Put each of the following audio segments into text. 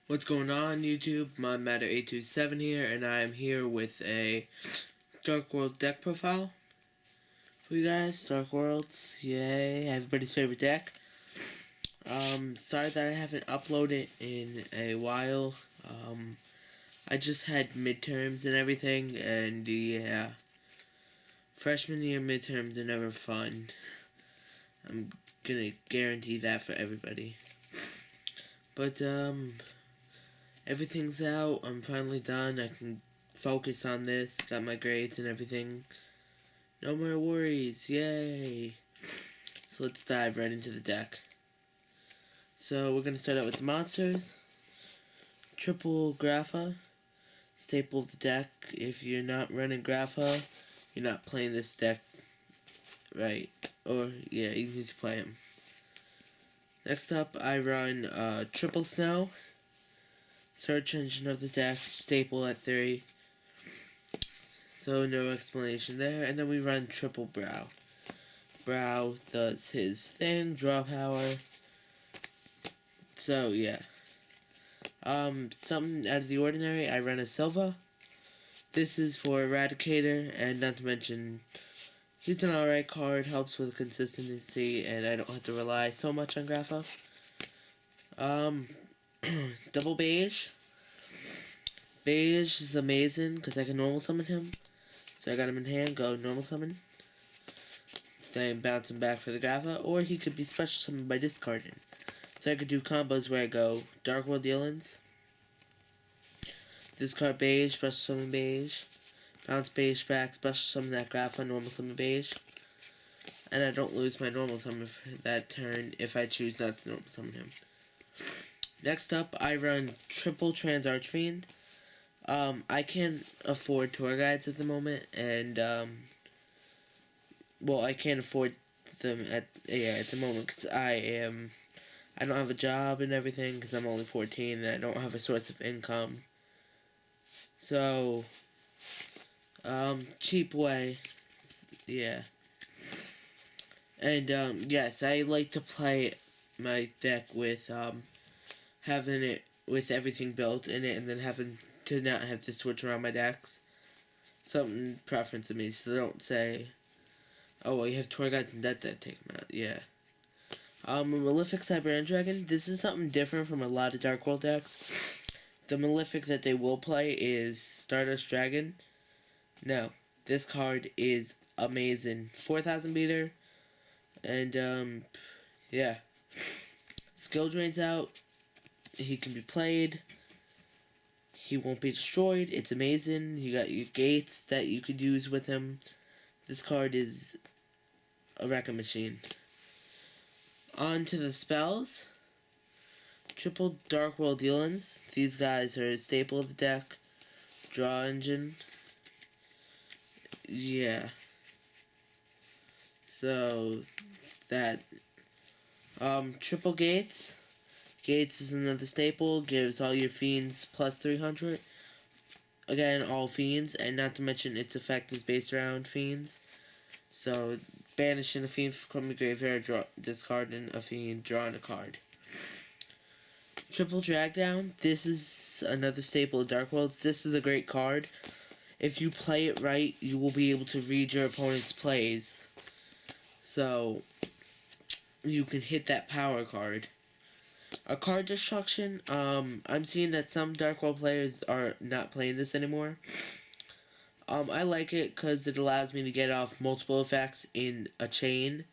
What's going on, YouTube? ModMatter827 here, and I'm here with a Dark World deck profile for you guys. Dark Worlds, yay, everybody's favorite deck. Sorry that I haven't uploaded in a while. I just had midterms and everything, and yeah, freshman year midterms are never fun. I'm gonna guarantee that for everybody. But, everything's out. I'm finally done. I can focus on this. Got my grades and everything. No more worries. Yay. So let's dive right into the deck. So we're going to start out with the monsters. Triple Grapha. Staple of the deck. If you're not running Grapha, you're not playing this deck right. Or, yeah, you need to play him. Next up, I run Triple Snow. Search engine of the deck, staple at 3. So no explanation there. And then we run Triple Brow. Brow does his thing, draw power. So yeah. Something out of the ordinary, I run a Silva. This is for Eradicator, and not to mention, he's an alright card, helps with consistency, and I don't have to rely so much on Grapha. Double Beige. Beige is amazing because I can normal summon him. So I got him in hand, go normal summon. Then bounce him back for the Grapha, or he could be special summoned by discarding. So I could do combos where I go Dark World Dealins, discard Beige, special summon Beige, bounce Beige back, special summon that Grapha, normal summon Beige. And I don't lose my normal summon for that turn if I choose not to normal summon him. Next up, I run Triple Trans Archfiend. I can't afford tour guides at the moment, and, well, I can't afford them at the moment, because I don't have a job and everything, because I'm only 14, and I don't have a source of income. So, cheap way, yeah. And, yes, I like to play my deck with, having it with everything built in it, and then having to not have to switch around my decks. Something preference of me, so don't say, oh, well, you have tour guides and that deck, take them out. Yeah. A Malefic Siberian Dragon. This is something different from a lot of Dark World decks. The Malefic that they will play is Stardust Dragon. No, this card is amazing. 4,000 meter, and, yeah. Skill drains out. He can be played. He won't be destroyed. It's amazing. You got your gates that you could use with him. This card is a wrecking machine. On to the spells. Triple Dark World Dealins. These guys are a staple of the deck. Draw engine. Yeah. So, that. Triple Gates. Gates is another staple, gives all your fiends plus 300. Again, all fiends, and not to mention its effect is based around fiends. So, banishing a fiend from the graveyard, discarding a fiend, drawing a card. Triple Drag Down. This is another staple of Dark Worlds. This is a great card. If you play it right, you will be able to read your opponent's plays. So, you can hit that power card. A card destruction, I'm seeing that some Dark World players are not playing this anymore. I like it because it allows me to get off multiple effects in a chain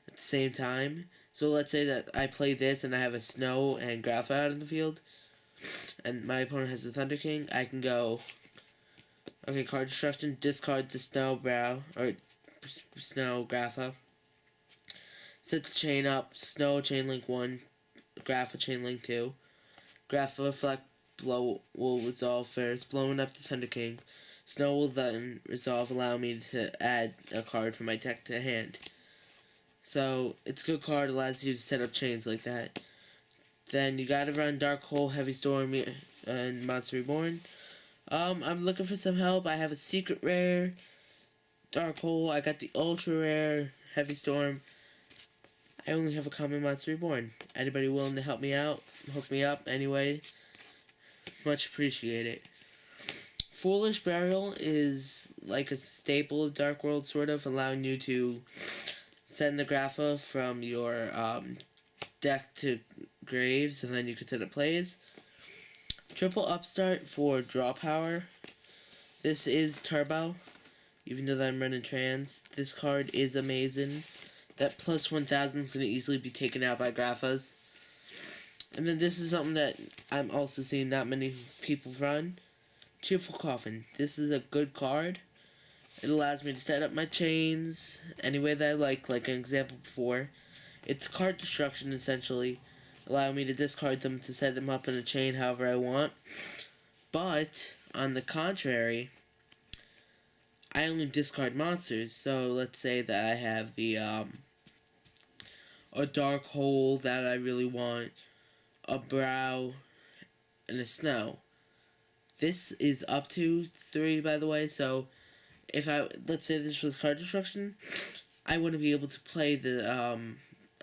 at the same time. So let's say that I play this and I have a Snow and Grapha out in the field, and my opponent has a Thunder King. I can go, okay, card destruction, discard the Snow Brow, or Snow Grapha. Set the chain up, Snow Chain Link 1, Grapha Chain Link 2. Grapha Reflect Blow will resolve first, blowing up the Thunder King. Snow will then resolve, allow me to add a card from my deck to hand. So, it's a good card, allows you to set up chains like that. Then you gotta run Dark Hole, Heavy Storm, and Monster Reborn. I'm looking for some help. I have a secret rare, Dark Hole, I got the ultra rare, Heavy Storm. I only have a common Monster Reborn. Anybody willing to help me out? Hook me up anyway. much appreciated. Foolish Burial is like a staple of Dark World, sort of, allowing you to send the Grapha from your deck to graves, and then you can send it plays. Triple Upstart for draw power. This is Turbo, even though I'm running Trans. This card is amazing. That plus 1000 is going to easily be taken out by Graphas. And then this is something that I'm also seeing not many people run. Cheerful Coffin. This is a good card. It allows me to set up my chains any way that I like an example before. It's card destruction, essentially. Allowing me to discard them to set them up in a chain however I want. But, on the contrary, I only discard monsters. So, let's say that I have the, a Dark Hole that I really want, a Brow, and a Snow. This is up to 3, by the way, so if let's say this was card destruction, I wouldn't be able to play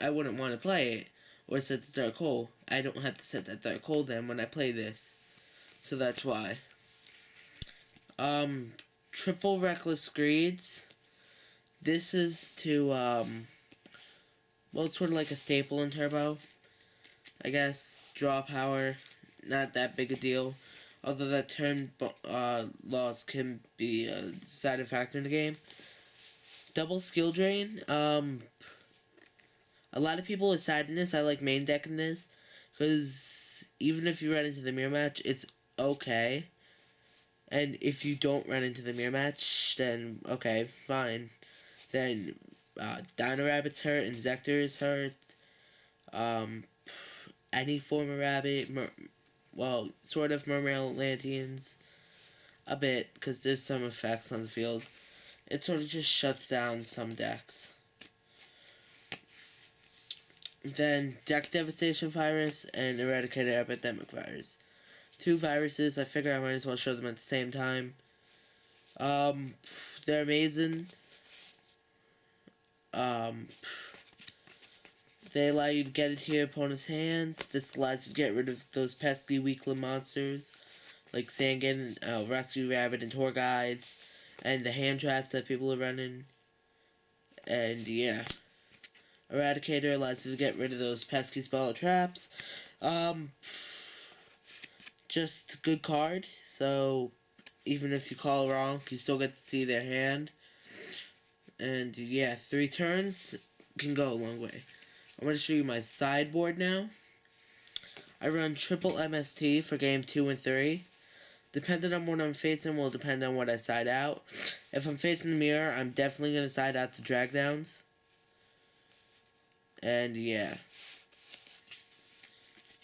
I wouldn't want to play it, or set the Dark Hole. I don't have to set that Dark Hole then when I play this. So that's why. Triple Reckless Greeds. This is to, well, it's sort of like a staple in Turbo. I guess, draw power, not that big a deal. Although that turn loss can be a deciding factor in the game. Double Skill Drain. A lot of people are siding this. I like main decking this. Because even if you run into the mirror match, it's okay. And if you don't run into the mirror match, then okay, fine. Then Dino Rabbit's hurt, Inzektor is hurt. Any form of rabbit, well, sort of Mermail Atlanteans, a bit, because there's some effects on the field. It sort of just shuts down some decks. Then Deck Devastation Virus and Eradicator Epidemic Virus. 2 viruses, I figure I might as well show them at the same time. They're amazing. They allow you to get into your opponent's hands. This allows you to get rid of those pesky weakling monsters like Sangan, Rescue Rabbit, and Tour Guides, and the hand traps that people are running. And yeah, Eradicator allows you to get rid of those pesky spell traps. Just a good card. So even if you call wrong, you still get to see their hand. And yeah, 3 turns can go a long way. I'm going to show you my sideboard now. I run triple MST for game 2 and 3. Depending on what I'm facing will depend on what I side out. If I'm facing the mirror, I'm definitely going to side out the drag downs. And yeah.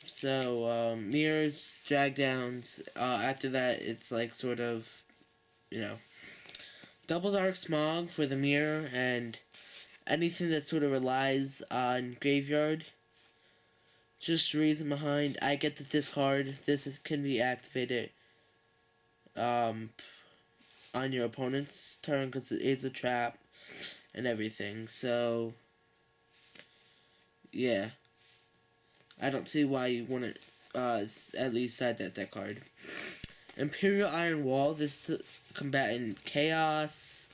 So, mirrors, drag downs. After that, it's like sort of, you know, double dark smog for the mirror and anything that sort of relies on graveyard. Just reason behind, I get to discard. This can be activated on your opponent's turn because it is a trap and everything. So, yeah. I don't see why you wouldn't at least side that card. Imperial Iron Wall. This to combatant Chaos.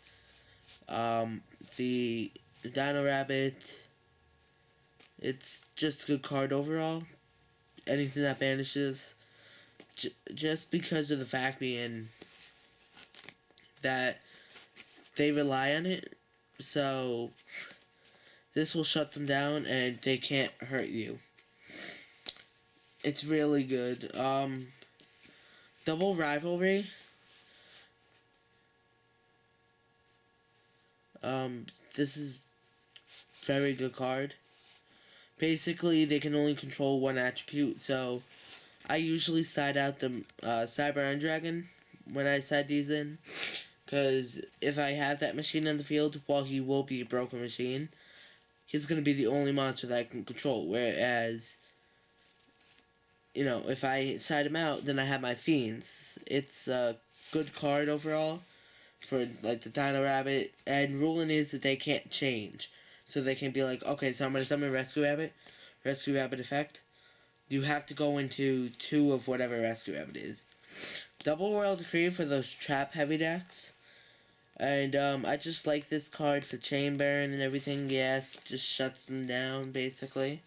The Dino Rabbit. It's just a good card overall. Anything that vanishes. Just because of the fact being that they rely on it. So this will shut them down and they can't hurt you. It's really good. Double Rivalry. This is very good card. Basically, they can only control one attribute, so I usually side out the Cyber Iron Dragon when I side these in. Because if I have that machine on the field, while he will be a broken machine, he's going to be the only monster that I can control. Whereas, you know, if I side him out, then I have my Fiends. It's a good card overall for, like, the Dino Rabbit. And ruling is that they can't change. So they can be like, okay, so I'm going to summon Rescue Rabbit effect. you have to go into 2 of whatever rescue rabbit is. Double Royal Decree for those trap heavy decks. And I just like this card for Chain Baron and everything. Yes, just shuts them down basically.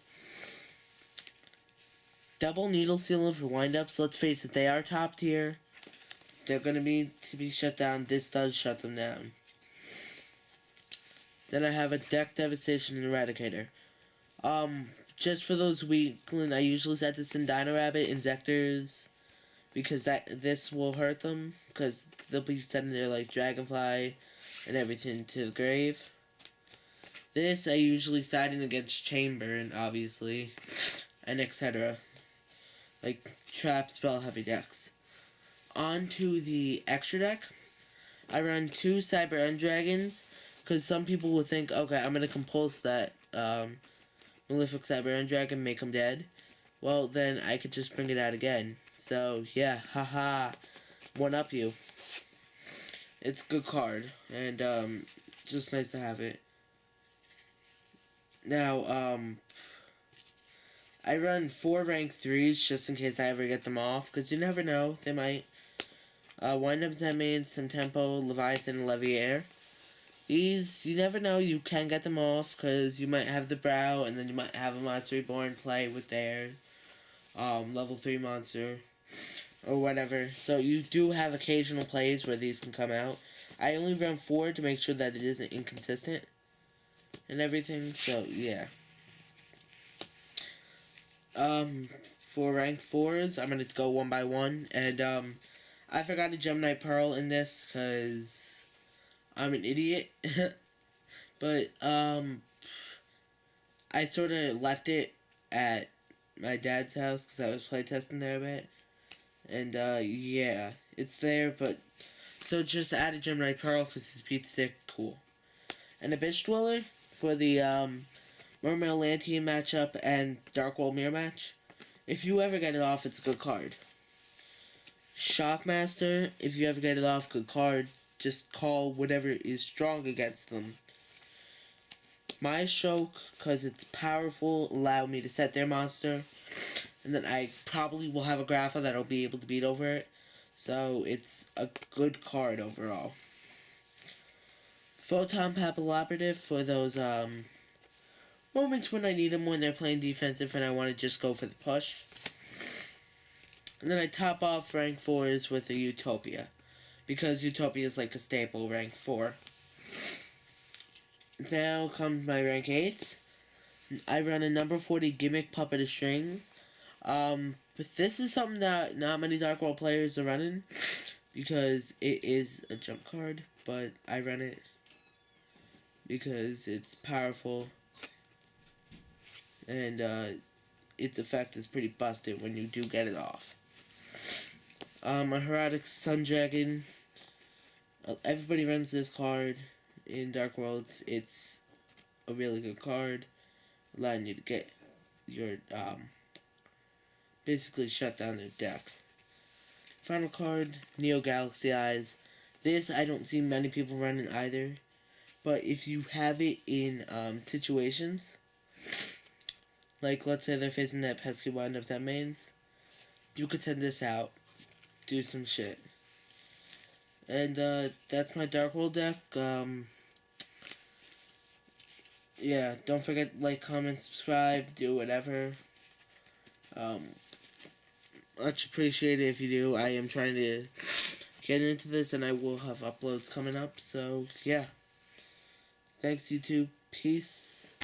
Double Needle Sealer for windups. Let's face it, they are top tier. They're gonna be shut down. This does shut them down. Then I have a Deck Devastation and Eradicator. Just for those weakling, I usually set this in Dino Rabbit, Inzectors, because this will hurt them, because they'll be sending their like Dragonfly and everything to the grave. This I usually siding against Chamber, and obviously, and etc. Like trap spell heavy decks. On to the extra deck. I run 2 Cyber End Dragons, because some people will think, okay, I'm gonna compulse that Malefic Cyber End Dragon, make him dead. Well, then I could just bring it out again. So yeah, haha, one up you. It's a good card, and just nice to have it. Now, I run 4 rank 3s just in case I ever get them off, because you never know, they might. Wind Up Zenmain, some Tempo, Leviathan, Leviair. These, you never know, you can get them off, because you might have the Brow, and then you might have a Monster Reborn play with their level 3 monster, or whatever. So you do have occasional plays where these can come out. I only run 4 to make sure that it isn't inconsistent, and everything, so yeah. For rank 4s, I'm going to go 1 by 1, and I forgot a Gemini Pearl in this, because I'm an idiot, but I sort of left it at my dad's house, because I was playtesting there a bit, and yeah, it's there, but, so just add a Gemini Pearl, because his beat stick, cool. And a Bitch Dweller for the Mermaid Lantean matchup and Dark World Mirror match. If you ever get it off, it's a good card. Shockmaster, if you ever get it off, good card. Just call whatever is strong against them. Maelstrom, because it's powerful, allow me to set their monster. And then I probably will have a Grapha that'll be able to beat over it. So it's a good card overall. Photon Papilloperative for those moments when I need them when they're playing defensive and I want to just go for the push. And then I top off rank 4s with a Utopia, because Utopia is like a staple rank 4. Now comes my rank 8s. I run a number 40 Gimmick Puppet of Strings. But this is something that not many Dark World players are running, because it is a jump card, but I run it because it's powerful, and its effect is pretty busted when you do get it off. A Herodic Sun Dragon. Everybody runs this card in Dark Worlds. It's a really good card, allowing you to get your basically shut down their deck. Final card, Neo Galaxy Eyes. This I don't see many people running either, but if you have it in situations, like let's say they're facing that pesky Wind Up Zenmains, you could send this out, do some shit. And that's my Dark World deck. Yeah, don't forget to like, comment, subscribe, do whatever. Much appreciated if you do. I am trying to get into this, and I will have uploads coming up. So yeah, thanks YouTube. Peace.